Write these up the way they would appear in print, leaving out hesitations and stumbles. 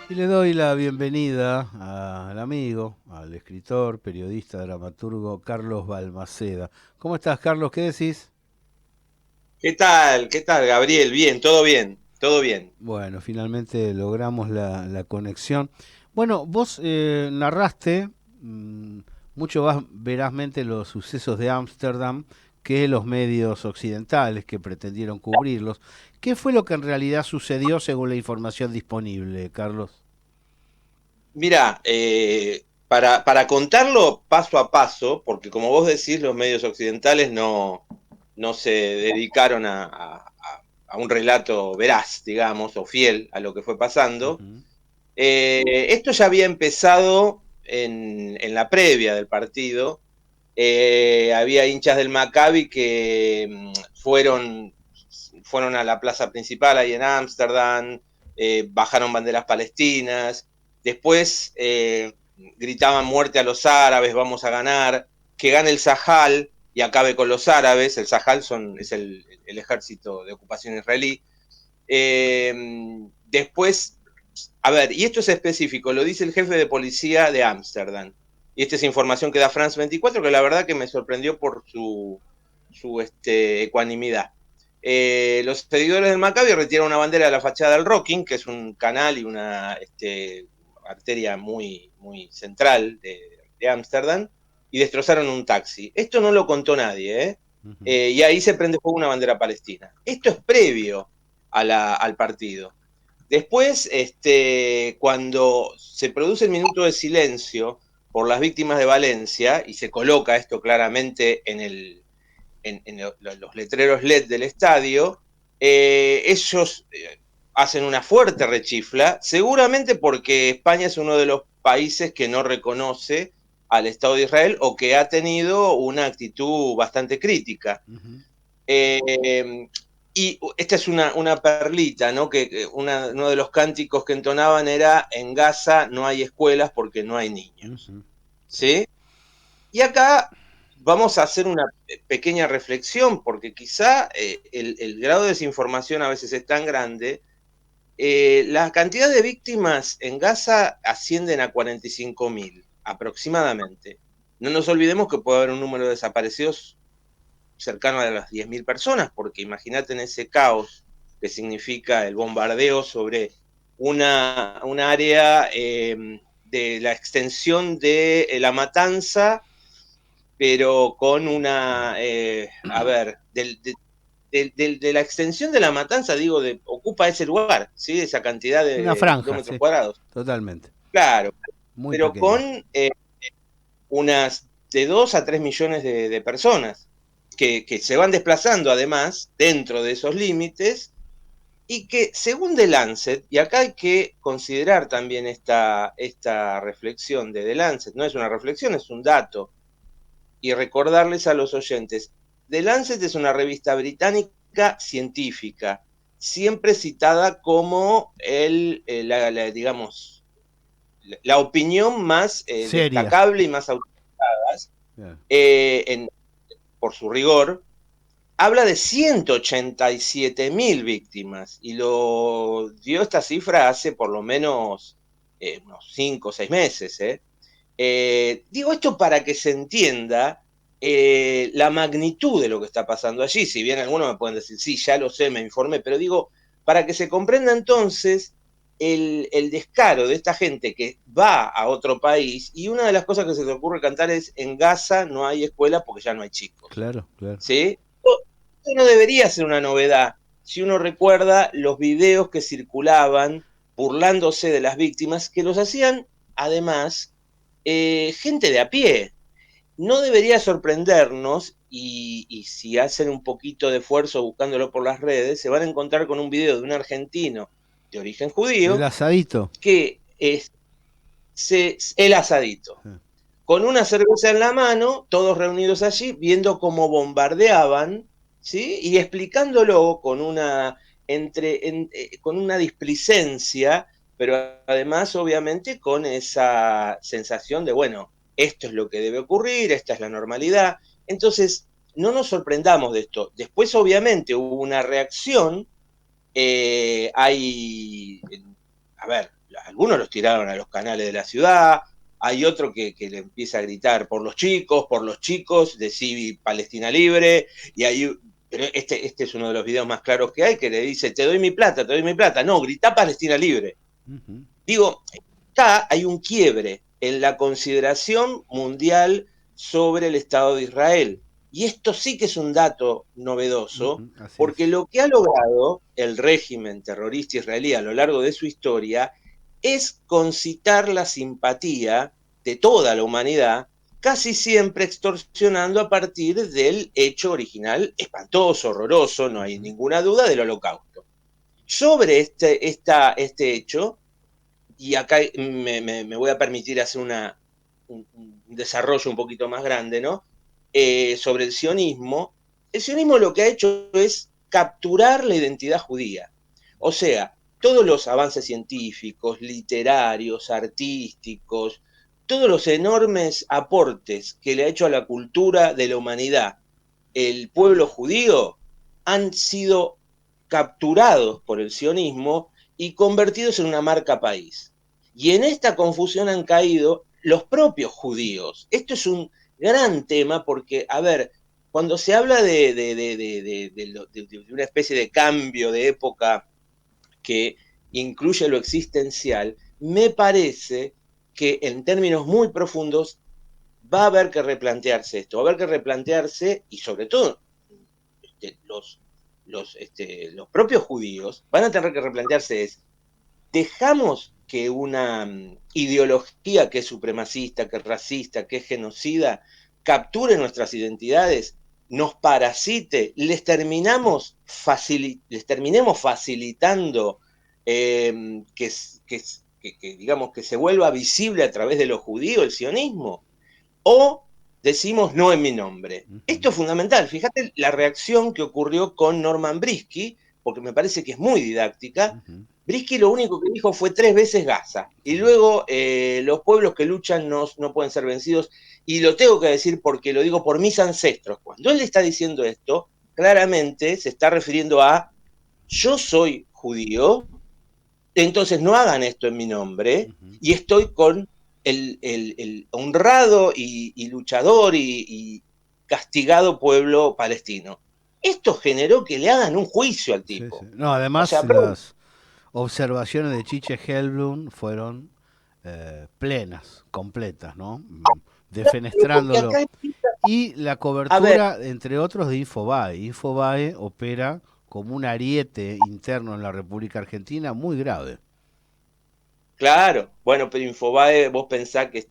Y le doy la bienvenida al amigo, al escritor, periodista, dramaturgo Carlos Balmaceda. ¿Cómo estás, Carlos? ¿Qué decís? ¿Qué tal? ¿Qué tal, Gabriel? Bien, todo bien, todo bien. Bueno, finalmente logramos la conexión. Bueno, vos narraste mucho más verazmente los sucesos de Ámsterdam que los medios occidentales que pretendieron cubrirlos. ¿Qué fue lo que en realidad sucedió según la información disponible, Carlos? Mira, para contarlo paso a paso, porque como vos decís, los medios occidentales no se dedicaron a un relato veraz, digamos, o fiel a lo que fue pasando. Ujú. Esto ya había empezado en la previa del partido. Había hinchas del Maccabi que fueron a la plaza principal ahí en Ámsterdam, bajaron banderas palestinas, después gritaban muerte a los árabes, vamos a ganar, que gane el Sahal y acabe con los árabes. El Sahal es el ejército de ocupación israelí. Después, a ver, y esto es específico, lo dice el jefe de policía de Ámsterdam. Y esta es información que da France 24, que la verdad que me sorprendió por su ecuanimidad. Los seguidores del Maccabi retiraron una bandera de la fachada del Rocking, que es un canal y una arteria muy central de Ámsterdam, y destrozaron un taxi. Esto no lo contó nadie, ¿eh? Ujú. Y ahí se prende fuego una bandera palestina. Esto es previo al partido. Después, cuando se produce el minuto de silencio por las víctimas de Valencia, y se coloca esto claramente en los letreros LED del estadio, ellos hacen una fuerte rechifla, seguramente porque España es uno de los países que no reconoce al Estado de Israel o que ha tenido una actitud bastante crítica. Ujú. Eh, y esta es una perlita, ¿no? Uno de los cánticos que entonaban era: en Gaza no hay escuelas porque no hay niños. Ujú. ¿Sí? Y acá vamos a hacer una pequeña reflexión, porque quizá el grado de desinformación a veces es tan grande. La cantidad de víctimas en Gaza ascienden a 45.000 aproximadamente. No nos olvidemos que puede haber un número de desaparecidos cercano a las 10.000 personas, porque imagínate en ese caos que significa el bombardeo sobre una área de la extensión de la matanza, pero con a ver, de la extensión de la matanza, digo, ocupa ese lugar, ¿sí? Esa cantidad Una de franja, kilómetros sí, cuadrados. totalmente. Claro, Muy pero pequeña. con unas de 2 a 3 millones de personas que se van desplazando además dentro de esos límites, y que según The Lancet, y acá hay que considerar también esta reflexión de The Lancet, no es una reflexión, es un dato, y recordarles a los oyentes: The Lancet es una revista británica científica, siempre citada como digamos, la opinión más Seria. destacable y más autorizada, Claro. eh, por su rigor. Habla de 187.000 víctimas, y lo dio esta cifra hace por lo menos unos 5 o 6 meses. Digo esto para que se entienda la magnitud de lo que está pasando allí. Si bien algunos me pueden decir, sí, ya lo sé, me informé, pero digo, para que se comprenda entonces el descaro de esta gente que va a otro país, y una de las cosas que se te ocurre cantar es: en Gaza no hay escuela porque ya no hay chicos. Claro, claro. ¿Sí? Esto no debería ser una novedad si uno recuerda los videos que circulaban burlándose de las víctimas, que los hacían además gente de a pie. No debería sorprendernos, y si hacen un poquito de esfuerzo buscándolo por las redes, se van a encontrar con un video de un argentino de origen El judío asadito. que es el asadito, Sí. con una cerveza en la mano, todos reunidos allí, viendo cómo bombardeaban, ¿sí? Y explicándolo con una displicencia, pero además, obviamente, con esa sensación de, bueno, esto es lo que debe ocurrir, esta es la normalidad. Entonces, no nos sorprendamos de esto. Después, obviamente, hubo una reacción. Hay, a ver, algunos los tiraron a los canales de la ciudad, hay otro que le empieza a gritar por los chicos, decí Palestina libre, y hay, pero este es uno de los videos más claros que hay, que le dice, te doy mi plata, no, grita Palestina libre. Digo, acá hay un quiebre en la consideración mundial sobre el Estado de Israel. Y esto sí que es un dato novedoso, porque lo que ha logrado el régimen terrorista israelí a lo largo de su historia es concitar la simpatía de toda la humanidad, casi siempre extorsionando a partir del hecho original espantoso, horroroso, no hay ninguna duda, del Holocausto. Sobre este hecho, y acá me voy a permitir hacer un desarrollo un poquito más grande, ¿no? Sobre el sionismo lo que ha hecho es capturar la identidad judía. O sea, todos los avances científicos, literarios, artísticos, todos los enormes aportes que le ha hecho a la cultura de la humanidad el pueblo judío han sido capturados por el sionismo y convertidos en una marca país. Y en esta confusión han caído los propios judíos. Esto es un gran tema porque, a ver, cuando se habla de una especie de cambio de época que incluye lo existencial, me parece que en términos muy profundos va a haber que replantearse esto, va a haber que replantearse, y sobre todo los propios judíos van a tener que replantearse dejamos que una ideología que es supremacista, que es racista, que es genocida, capture nuestras identidades, nos parasite, les terminemos facilitando digamos, que se vuelva visible a través de lo judío el sionismo, o decimos no en mi nombre. Esto es fundamental. Fíjate la reacción que ocurrió con Norman Brisky, porque me parece que es muy didáctica. Brisky lo único que dijo fue 3 veces Gaza. Y luego los pueblos que luchan no pueden ser vencidos. Y lo tengo que decir porque lo digo por mis ancestros. Cuando él está diciendo esto, claramente se está refiriendo a yo soy judío, entonces no hagan esto en mi nombre, y estoy con el honrado y luchador y castigado pueblo palestino. Esto generó que le hagan un juicio al tipo. Sí. No, O además sea, pero, las observaciones de Chiche Helblum fueron plenas, completas, ¿no? porque Defenestrándolo. acá empieza, Y la a ver, cobertura, entre otros, de Infobae. Infobae opera como un ariete interno en la República Argentina muy grave. claro, bueno, pero Infobae, vos pensás que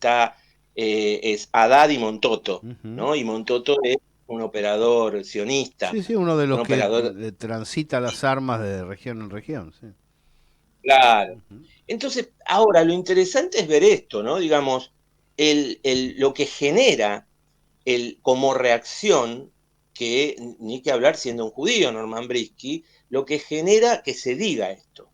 es Haddad y Montoto, ¿no? Y Montoto es un operador sionista, Sí, sí, uno de un los que operador, transita las armas de región en región. Sí. claro. Entonces, ahora lo interesante es ver esto, ¿no? Digamos, lo que genera como reacción, que ni que hablar siendo un judío, Norman Brisky, lo que genera que se diga esto.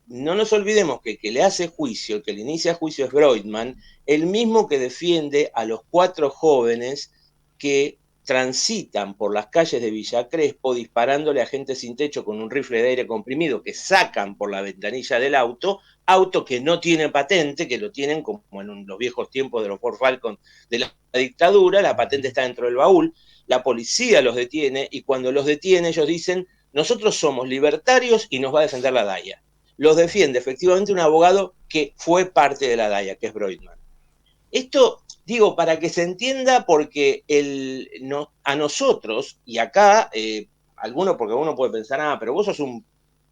No nos olvidemos que le hace juicio, que le inicia juicio es Broidman, el mismo que defiende a los 4 jóvenes que transitan por las calles de Villa Crespo disparándole a gente sin techo con un rifle de aire comprimido que sacan por la ventanilla del auto que no tiene patente, que lo tienen como en los viejos tiempos de los Ford Falcon de la dictadura, la patente está dentro del baúl, la policía los detiene y cuando los detiene ellos dicen, nosotros somos libertarios y nos va a defender la DAIA. Los defiende efectivamente un abogado que fue parte de la DAIA, que es Broidman. Esto, digo, para que se entienda, porque a nosotros, y acá, porque uno puede pensar, pero vos sos un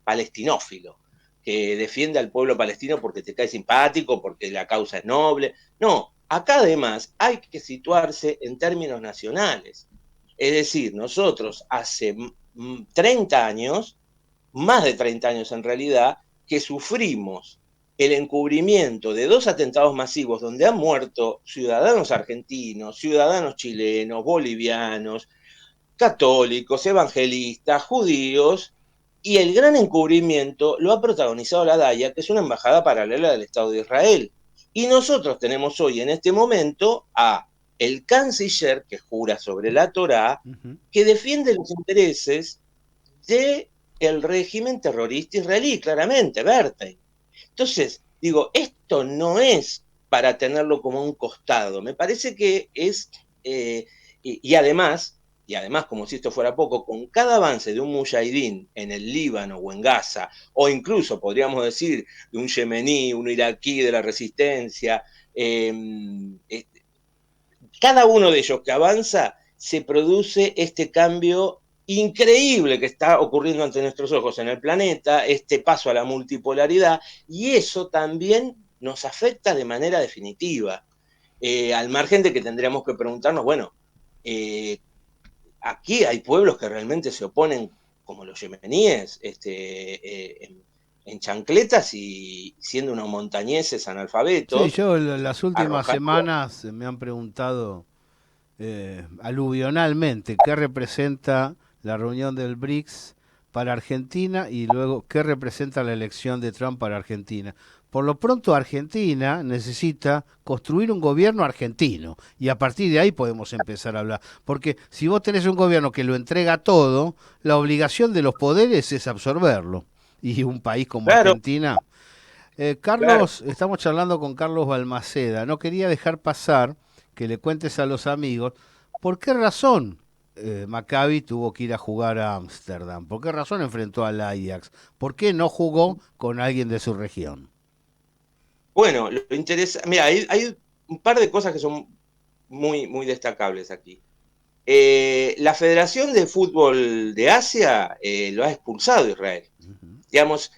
palestinófilo, que defiende al pueblo palestino porque te cae simpático, porque la causa es noble. No, acá además hay que situarse en términos nacionales. Es decir, nosotros hace 30 años, más de 30 años en realidad, que sufrimos el encubrimiento de 2 atentados masivos donde han muerto ciudadanos argentinos, ciudadanos chilenos, bolivianos, católicos, evangelistas, judíos, y el gran encubrimiento lo ha protagonizado la DAIA, que es una embajada paralela del Estado de Israel. Y nosotros tenemos hoy en este momento a el canciller que jura sobre la Torá, que defiende los intereses de el régimen terrorista israelí, claramente, Bertein. Entonces, Digo, esto no es para tenerlo como un costado, me parece que es, y además, como si esto fuera poco, con cada avance de un mujahidín en el Líbano o en Gaza, o incluso podríamos decir de un yemení, un iraquí de la resistencia, eh, cada uno de ellos que avanza, se produce este cambio increíble que está ocurriendo ante nuestros ojos en el planeta, este paso a la multipolaridad, y eso también nos afecta de manera definitiva. Al margen de que tendríamos que preguntarnos, bueno, aquí hay pueblos que realmente se oponen, como los yemeníes, en chancletas y siendo unos montañeses Sí, analfabetos, yo las últimas arrojando. semanas me han preguntado aluvionalmente qué representa la reunión del BRICS para Argentina y luego qué representa la elección de Trump para Argentina. Por lo pronto Argentina necesita construir un gobierno argentino y a partir de ahí podemos empezar a hablar. Porque si vos tenés un gobierno que lo entrega todo, la obligación de los poderes es absorberlo. Y un país como Claro, Argentina. claro. Carlos, estamos charlando con Carlos Balmaceda. No quería dejar pasar que le cuentes a los amigos por qué razón Maccabi tuvo que ir a jugar a Ámsterdam, por qué razón enfrentó al Ajax, por qué no jugó con alguien de su región. Bueno, lo interesante, mira, hay un par de cosas que son muy, muy destacables aquí. La Federación de Fútbol de Asia lo ha expulsado a Israel. Ujú. Digamos,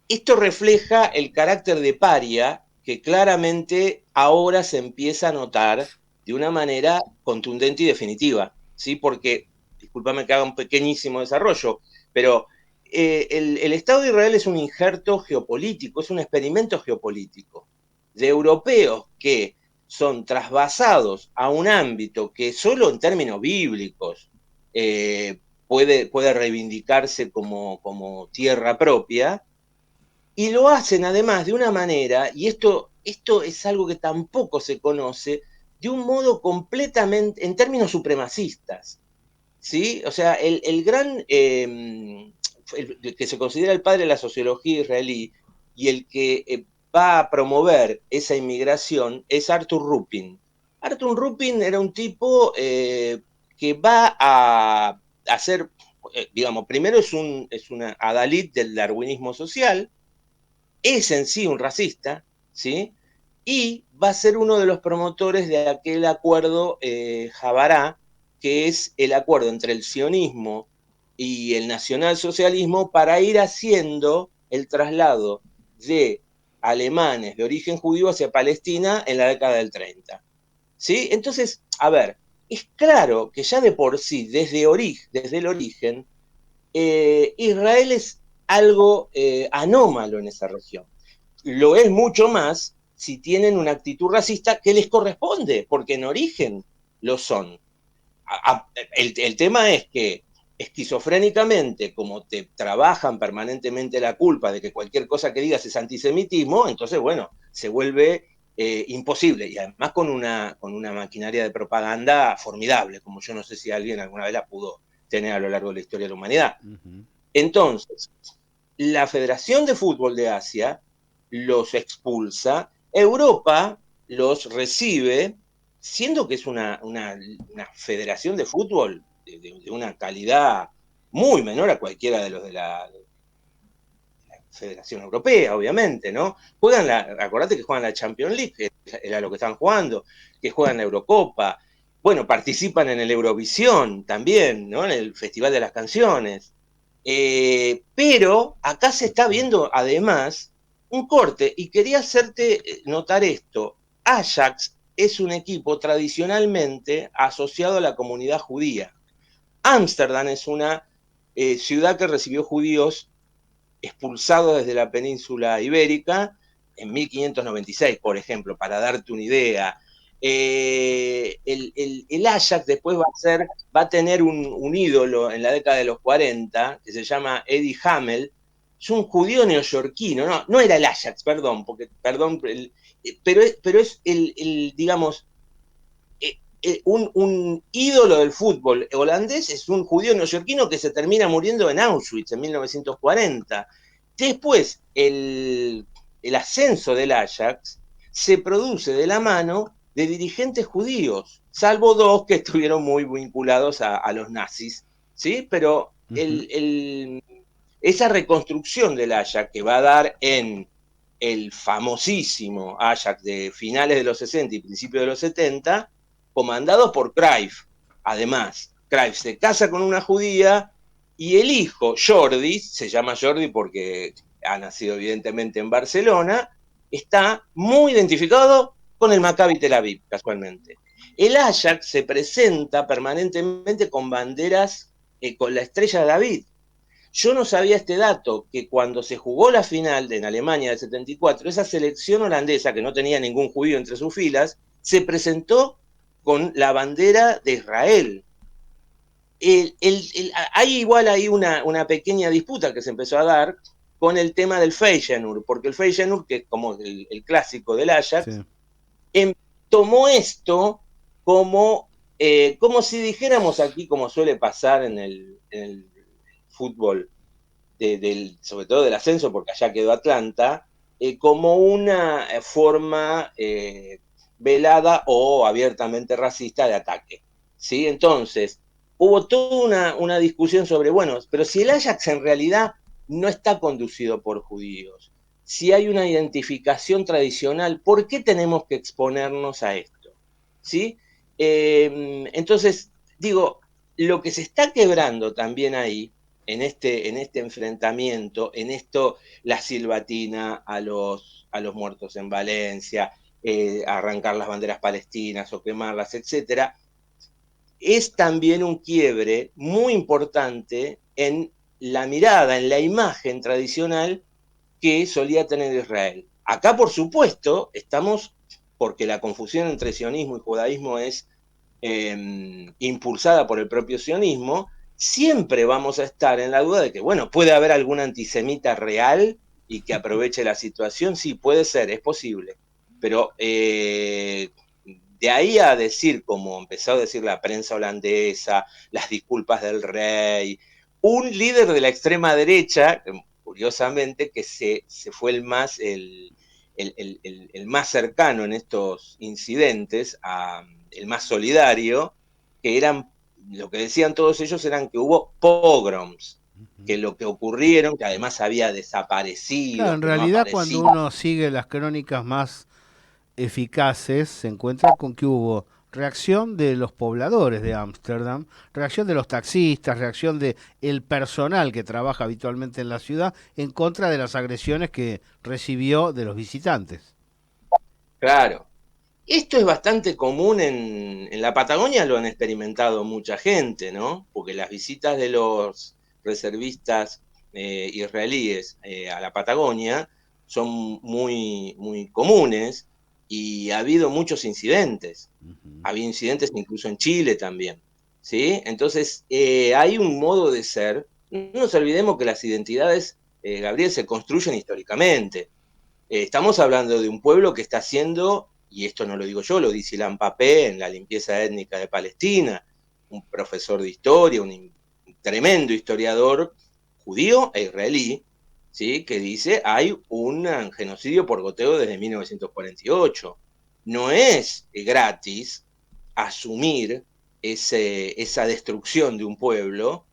esto refleja el carácter de paria que claramente ahora se empieza a notar de una manera contundente y definitiva, ¿sí? Porque, discúlpame que haga un pequeñísimo desarrollo, pero el Estado de Israel es un injerto geopolítico, es un experimento geopolítico de europeos que son trasvasados a un ámbito que solo en términos bíblicos puede reivindicarse como tierra propia, y lo hacen además de una manera, y esto es algo que tampoco se conoce, de un modo completamente, en términos supremacistas, ¿sí? O sea, el gran, el que se considera el padre de la sociología israelí y el que va a promover esa inmigración es Arthur Rupin. Arthur Rupin era un tipo que va a hacer, digamos, primero es una adalid del darwinismo social, es en sí un racista, ¿sí? Y va a ser uno de los promotores de aquel acuerdo Jabará, que es el acuerdo entre el sionismo y el nacionalsocialismo para ir haciendo el traslado de alemanes de origen judío hacia Palestina en la década del 30. ¿Sí? Entonces, a ver, es claro que ya de por sí, desde el origen, Israel es algo anómalo en esa región. Lo es mucho más si tienen una actitud racista que les corresponde, porque en origen lo son. El tema es que esquizofrénicamente, como te trabajan permanentemente la culpa de que cualquier cosa que digas es antisemitismo, entonces, bueno, se vuelve imposible. Y además con una maquinaria de propaganda formidable, como yo no sé si alguien alguna vez la pudo tener a lo largo de la historia de la humanidad. Ujú. Entonces, la Federación de Fútbol de Asia los expulsa, Europa los recibe, siendo que es una federación de fútbol de una calidad muy menor a cualquiera de los de la Federación Europea, obviamente, ¿no? Acordate que juegan la Champions League, que era lo que están jugando, que juegan la Eurocopa, bueno, participan en el Eurovisión también, ¿no? En el Festival de las Canciones. Pero acá se está viendo además un corte, y quería hacerte notar esto. Ajax es un equipo tradicionalmente asociado a la comunidad judía. Ámsterdam es una ciudad que recibió judíos expulsados desde la península ibérica en 1596, por ejemplo, para darte una idea. El Ajax después va a tener un ídolo en la década de los 40 que se llama Eddie Hamel. Es un judío neoyorquino, no era el Ajax, perdón, pero es digamos, un ídolo del fútbol holandés es un judío neoyorquino que se termina muriendo en Auschwitz en 1940. Después, el ascenso del Ajax se produce de la mano de dirigentes judíos, salvo dos que estuvieron muy vinculados a los nazis, ¿sí? Pero esa reconstrucción del Ajax que va a dar en el famosísimo Ajax de finales de los 60 y principios de los 70, comandado por Cruyff. Además, Cruyff se casa con una judía y el hijo, Jordi, se llama Jordi porque ha nacido evidentemente en Barcelona, está muy identificado con el Maccabi Tel Aviv, casualmente. El Ajax se presenta permanentemente con banderas con la estrella de David. Yo no sabía este dato, que cuando se jugó la final en Alemania del 74, esa selección holandesa, que no tenía ningún judío entre sus filas, se presentó con la bandera de Israel. Hay igual ahí una pequeña disputa que se empezó a dar con el tema del Feyenoord, porque el Feyenoord, que es como el clásico del Ajax, sí. tomó esto como si dijéramos aquí, como suele pasar en el fútbol, sobre todo del ascenso, porque allá quedó Atlanta, como una forma velada o abiertamente racista de ataque. ¿Sí? Entonces, hubo toda una discusión sobre, bueno, pero si el Ajax en realidad no está conducido por judíos, si hay una identificación tradicional, ¿por qué tenemos que exponernos a esto? ¿Sí? Entonces, digo, lo que se está quebrando también ahí en este enfrentamiento, en esto, la silbatina a los muertos en Valencia, arrancar las banderas palestinas o quemarlas, etcétera, es también un quiebre muy importante en la mirada, en la imagen tradicional que solía tener Israel. Acá, por supuesto, estamos, porque la confusión entre sionismo y judaísmo es impulsada por el propio sionismo, siempre vamos a estar en la duda de que, bueno, puede haber algún antisemita real y que aproveche la situación. Sí, puede ser, es posible. Pero de ahí a decir, como empezó a decir la prensa holandesa, las disculpas del rey, un líder de la extrema derecha, curiosamente, que se fue el más cercano en estos incidentes, el más solidario, que eran, lo que decían todos ellos eran que hubo pogroms, que lo que ocurrieron, que además había Claro, desaparecidos, en que no realidad cuando aparecían. uno sigue las crónicas más eficaces, se encuentra con que hubo reacción de los pobladores de Ámsterdam, reacción de los taxistas, reacción de el personal que trabaja habitualmente en la ciudad en contra de las agresiones que recibió de los visitantes. Claro. Esto es bastante común en la Patagonia, lo han experimentado mucha gente, ¿no? Porque las visitas de los reservistas israelíes a la Patagonia son muy, muy comunes y ha habido muchos incidentes. Ujú. Había incidentes incluso en Chile también, ¿sí? Entonces, hay un modo de ser. No nos olvidemos que las identidades, Gabriel, se construyen históricamente. Estamos hablando de un pueblo que está haciendo, y esto no lo digo yo, lo dice Ilan Papé en La limpieza étnica de Palestina, un profesor de historia, un tremendo historiador judío e israelí, ¿sí? Que dice hay un genocidio por goteo desde 1948. No es gratis asumir esa destrucción de un pueblo,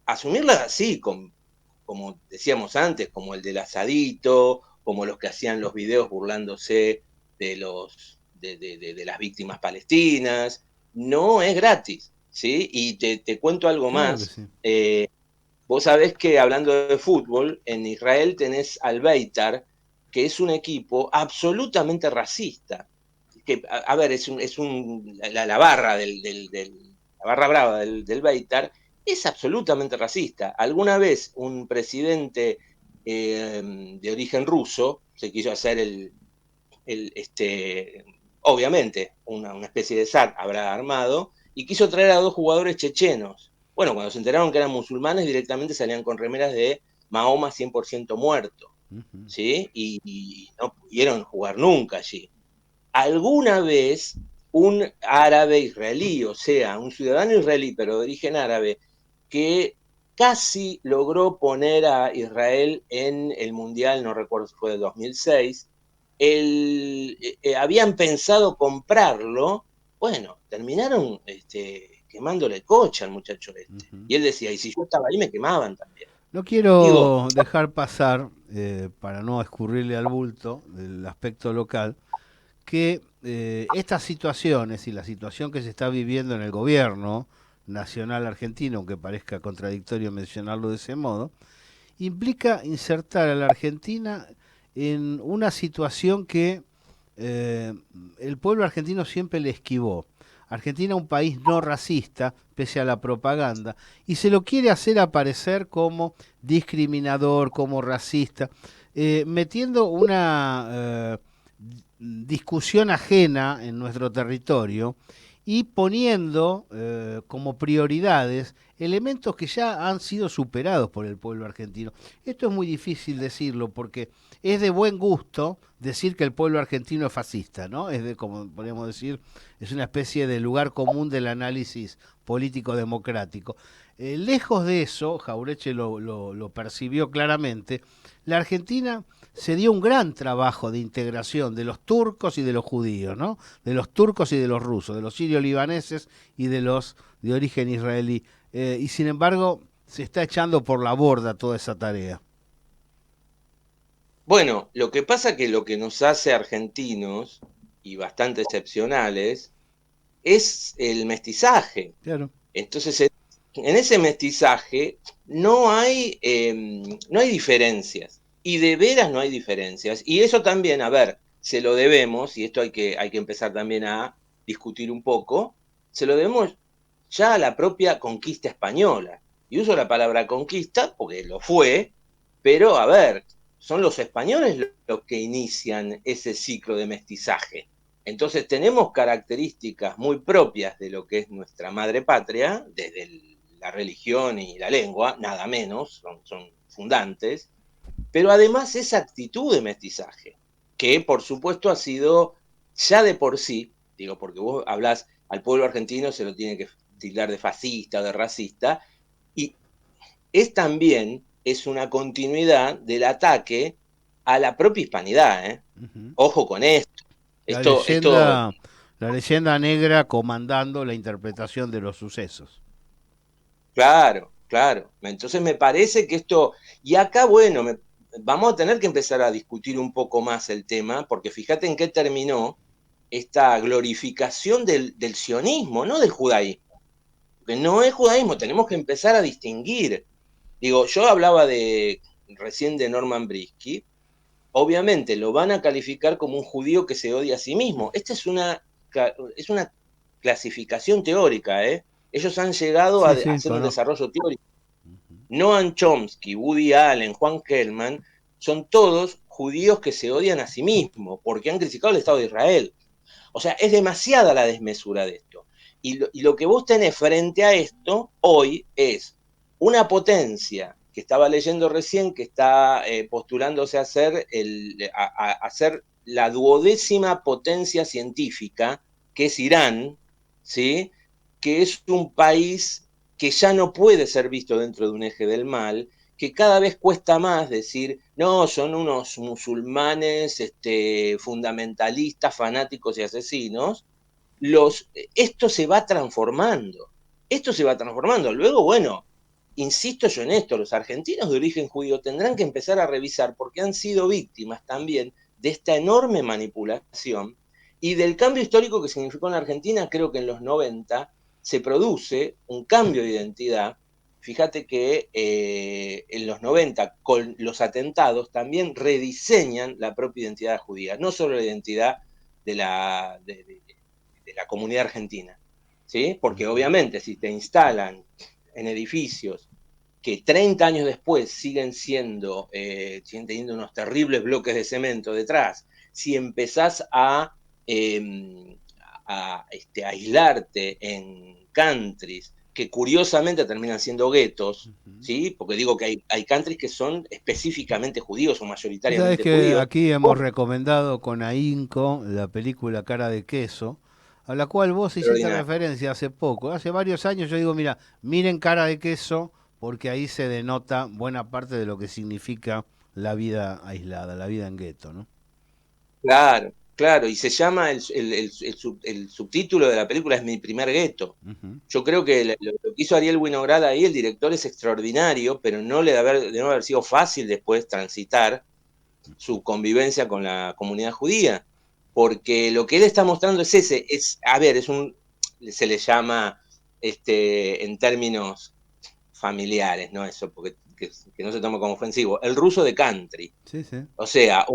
asumirla así, como decíamos antes, como el del asadito, como los que hacían los videos burlándose de las víctimas palestinas. No es gratis, ¿sí? Y te cuento algo Claro que más. sí. Vos sabés que hablando de fútbol, en Israel tenés al Beitar, que es un equipo absolutamente racista. Que, a ver, la barra la barra brava del Beitar es absolutamente racista. Alguna vez un presidente de origen ruso se quiso hacer obviamente, una especie de SAT habrá armado, y quiso traer a dos jugadores chechenos. Bueno, cuando se enteraron que eran musulmanes, directamente salían con remeras de Mahoma 100% muerto, Ujú. ¿sí? Y no pudieron jugar nunca allí. Alguna vez un árabe israelí, o sea, un ciudadano israelí, pero de origen árabe, que casi logró poner a Israel en el Mundial, no recuerdo si fue del 2006. Habían pensado comprarlo, bueno, terminaron quemándole el coche al muchacho este. Ujú. Y él decía, y si yo estaba ahí me quemaban también. No Digo, quiero dejar pasar, para no escurrirle al bulto del aspecto local, que estas situaciones y la situación que se está viviendo en el gobierno nacional argentino, aunque parezca contradictorio mencionarlo de ese modo, implica insertar a la Argentina en una situación que eh, el pueblo argentino siempre le esquivó. Argentina es un país no racista, pese a la propaganda, y se lo quiere hacer aparecer como discriminador, como racista, metiendo una discusión ajena en nuestro territorio y poniendo como prioridades elementos que ya han sido superados por el pueblo argentino. Esto es muy difícil decirlo porque es de buen gusto decir que el pueblo argentino es fascista, ¿no? Es de, como podríamos decir, es una especie de lugar común del análisis político democrático. Lejos de eso, Jaureche lo percibió claramente, la Argentina se dio un gran trabajo de integración de los turcos y de los judíos, ¿no? De los turcos y de los rusos, de los sirio-libaneses y de los de origen israelí. Y sin embargo, se está echando por la borda toda esa tarea. bueno, lo que pasa que lo que nos hace argentinos y bastante excepcionales es el mestizaje. Claro. Entonces, en ese mestizaje no hay diferencias. Y de veras no hay diferencias. Y eso también, a ver, se lo debemos, y esto hay que empezar también a discutir un poco, se lo debemos ya a la propia conquista española. Y uso la palabra conquista porque lo fue, pero a ver, son los españoles los que inician ese ciclo de mestizaje. Entonces tenemos características muy propias de lo que es nuestra madre patria, desde la religión y la lengua, nada menos, son fundantes, pero además esa actitud de mestizaje, que por supuesto ha sido ya de por sí, digo, porque vos hablás al pueblo argentino, se lo tiene que tildar de fascista, de racista, y es también es una continuidad del ataque a la propia hispanidad, ¿eh? Ujú. Ojo con esto. La Esto, leyenda, la leyenda negra comandando la interpretación de los sucesos. claro, claro. Entonces me parece que esto, y acá, bueno, vamos a tener que empezar a discutir un poco más el tema, porque fíjate en qué terminó esta glorificación del sionismo, no del judaísmo. Porque no es judaísmo, tenemos que empezar a distinguir. Digo, yo hablaba recién de Norman Brisky, obviamente lo van a calificar como un judío que se odia a sí mismo. Esta es una clasificación teórica, ¿eh? Ellos han llegado a Sí, sí, hacer un conozco. desarrollo teórico. Noam Chomsky, Woody Allen, Juan Gelman, son todos judíos que se odian a sí mismos porque han criticado el Estado de Israel. O sea, es demasiada la desmesura de esto. Y lo que vos tenés frente a esto hoy es una potencia que estaba leyendo recién, que está postulándose a ser la duodécima potencia científica, que es Irán, ¿sí? Que es un país que ya no puede ser visto dentro de un eje del mal, que cada vez cuesta más decir, no, son unos musulmanes fundamentalistas, fanáticos y asesinos, esto se va transformando. Esto se va transformando. Luego, bueno, insisto yo en esto, los argentinos de origen judío tendrán que empezar a revisar porque han sido víctimas también de esta enorme manipulación y del cambio histórico que significó en la Argentina, creo que en los 90 se produce un cambio de identidad. Fíjate que en los 90, con los atentados, también rediseñan la propia identidad judía, no solo la identidad de la comunidad argentina, ¿sí? Porque Ujú. obviamente si te instalan en edificios que 30 años después siguen teniendo unos terribles bloques de cemento detrás, si empezás aislarte en countries que curiosamente terminan siendo guetos, Ujú. ¿sí? Porque digo que hay countries que son específicamente judíos o Vos sabés mayoritariamente que judíos. aquí hemos recomendado con ahínco la película Cara de Queso, a la cual vos hiciste Extraordinario. referencia hace poco. Hace varios años yo digo, mira, miren Cara de Queso porque ahí se denota buena parte de lo que significa la vida aislada, la vida en gueto, ¿no? Claro, claro, y se llama, el subtítulo de la película es Mi primer gueto. Ujú. Yo creo que lo que hizo Ariel Winograd ahí, el director, es extraordinario, pero no le de no haber sido fácil después transitar su convivencia con la comunidad judía, porque lo que él está mostrando es ese, a ver, se le llama, en términos familiares, ¿no? Eso, porque que no se tome como ofensivo, el ruso de country. Sí, sí. O sea,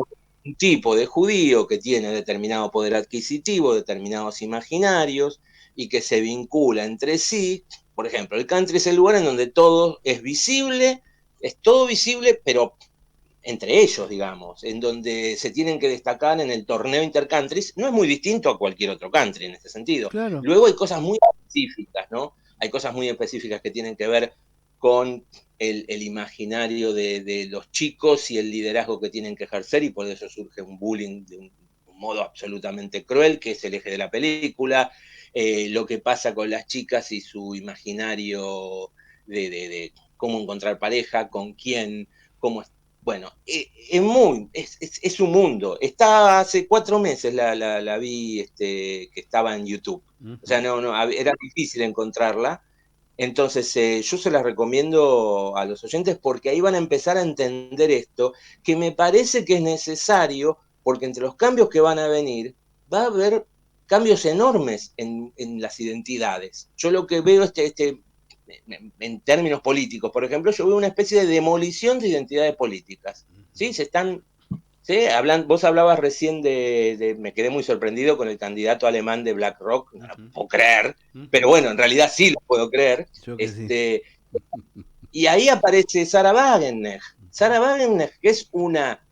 un tipo de judío que tiene determinado poder adquisitivo, determinados imaginarios, y que se vincula entre sí. Por ejemplo, el country es el lugar en donde todo es visible, es todo visible, pero entre ellos, digamos, en donde se tienen que destacar en el torneo intercountries, no es muy distinto a cualquier otro country en este sentido. Claro. Luego hay cosas muy específicas, ¿no? Hay cosas muy específicas que tienen que ver con el imaginario de los chicos y el liderazgo que tienen que ejercer, y por eso surge un bullying de un modo absolutamente cruel, que es el eje de la película, lo que pasa con las chicas y su imaginario de cómo encontrar pareja, con quién, cómo. Bueno, es un mundo. Está hace 4 meses la vi, que estaba en YouTube. O sea, Ujú. no, era difícil encontrarla. Entonces, yo se las recomiendo a los oyentes porque ahí van a empezar a entender esto, que me parece que es necesario, porque entre los cambios que van a venir, va a haber cambios enormes en las identidades. Yo lo que veo, en términos políticos, por ejemplo, yo veo una especie de demolición de identidades políticas. ¿Sí? ¿Sí? Vos hablabas recién me quedé muy sorprendido con el candidato alemán de BlackRock, no lo Ujú. puedo creer, pero Ujú. bueno, en realidad sí lo puedo creer. Yo que sí. Y ahí aparece Sarah Wagenknecht. Sarah Wagenknecht, que es una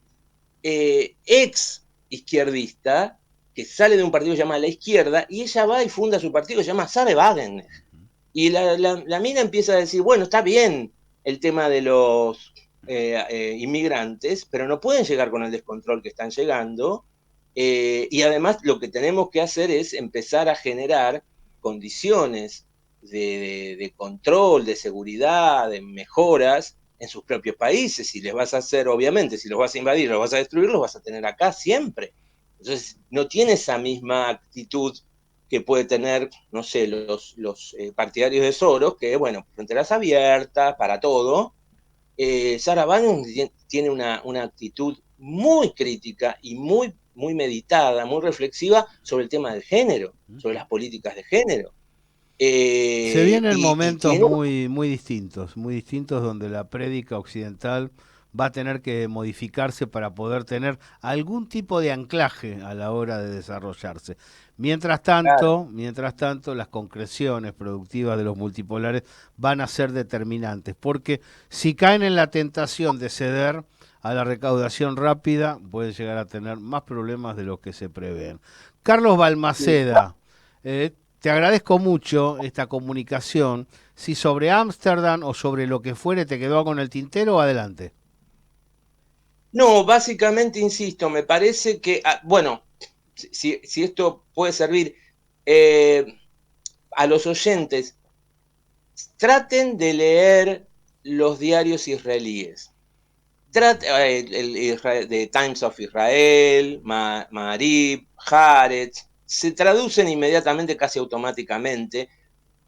ex izquierdista, que sale de un partido llamado La Izquierda, y ella va y funda su partido, se llama Sarah Wagenknecht. Y la mina empieza a decir, bueno, está bien el tema de los inmigrantes, pero no pueden llegar con el descontrol que están llegando. Y además lo que tenemos que hacer es empezar a generar condiciones de control, de seguridad, de mejoras en sus propios países. Si les vas a hacer, obviamente, si los vas a invadir, los vas a destruir, los vas a tener acá siempre. Entonces, no tiene esa misma actitud que puede tener, no sé, los partidarios de Soros, que, bueno, fronteras abiertas para todo. Sarah Bannon tiene una actitud muy crítica y muy meditada, muy reflexiva sobre el tema del género, sobre Ujú. las políticas de género. Se vienen Y momentos tiene. muy distintos donde la prédica occidental va a tener que modificarse para poder tener algún tipo de anclaje a la hora de desarrollarse. Claro, Mientras tanto, las concreciones productivas de los multipolares van a ser determinantes, porque si caen en la tentación de ceder a la recaudación rápida, pueden llegar a tener más problemas de los que se prevén. Carlos sí. Balmaceda, te agradezco mucho esta comunicación. Si sobre Ámsterdam o sobre lo que fuere te quedó con el tintero, adelante. No, básicamente, insisto, me parece que, bueno, si esto puede servir eh, a los oyentes, traten de leer los diarios israelíes. De Times of Israel, Maarib, Haaretz, se traducen inmediatamente, casi automáticamente.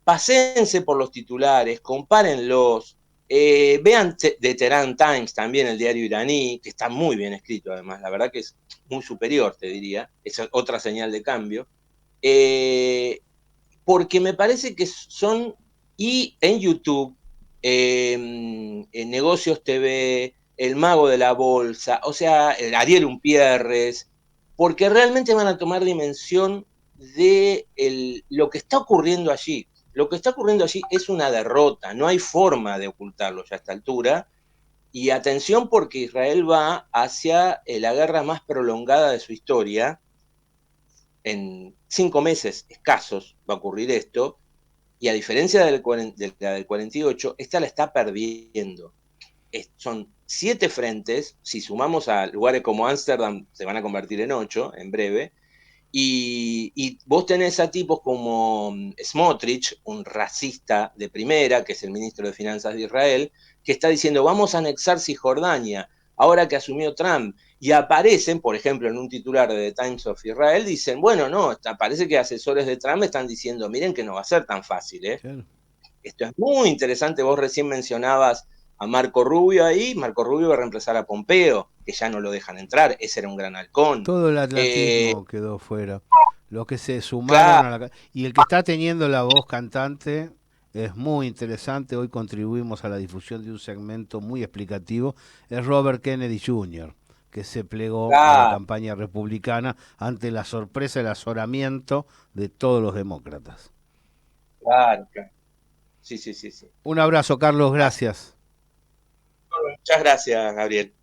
Paséense por los titulares, compárenlos, vean The Tehran Times, también el diario iraní, que está muy bien escrito además, la verdad que es muy superior, te diría, es otra señal de cambio. Eh, Porque me parece que son, y en YouTube, en Negocios TV, El Mago de la Bolsa, o sea, el Ariel Umpierres, porque realmente van a tomar dimensión de lo que está ocurriendo allí. Lo que está ocurriendo allí es una derrota, no hay forma de ocultarlo ya a esta altura. Y atención, porque Israel va hacia la guerra más prolongada de su historia. En 5 meses escasos va a ocurrir esto, y a diferencia de la del 48, esta la está perdiendo. Son 7 frentes, si sumamos a lugares como Ámsterdam, se van a convertir en 8 en breve, Y vos tenés a tipos como Smotrich, un racista de primera, que es el ministro de Finanzas de Israel, que está diciendo, vamos a anexar Cisjordania, ahora que asumió Trump. Y aparecen, por ejemplo, en un titular de The Times of Israel, dicen, bueno, no, parece que asesores de Trump están diciendo, miren que no va a ser tan fácil, ¿eh? Claro. Esto es muy interesante. Vos recién mencionabas a Marco Rubio ahí. Marco Rubio va a reemplazar a Pompeo, que ya no lo dejan entrar. Ese era un gran halcón. Todo el Eh, atlantismo quedó fuera. Los que se sumaron claro, a la... Y el que está teniendo la voz cantante es muy interesante. Hoy contribuimos a la difusión de un segmento muy explicativo. Es Robert Kennedy Jr., que se plegó a la claro, campaña republicana ante la sorpresa, el azoramiento de todos los demócratas. claro, claro. Sí, sí, sí, sí. Un abrazo, Carlos, Así, gracias. muchas gracias, Gabriel.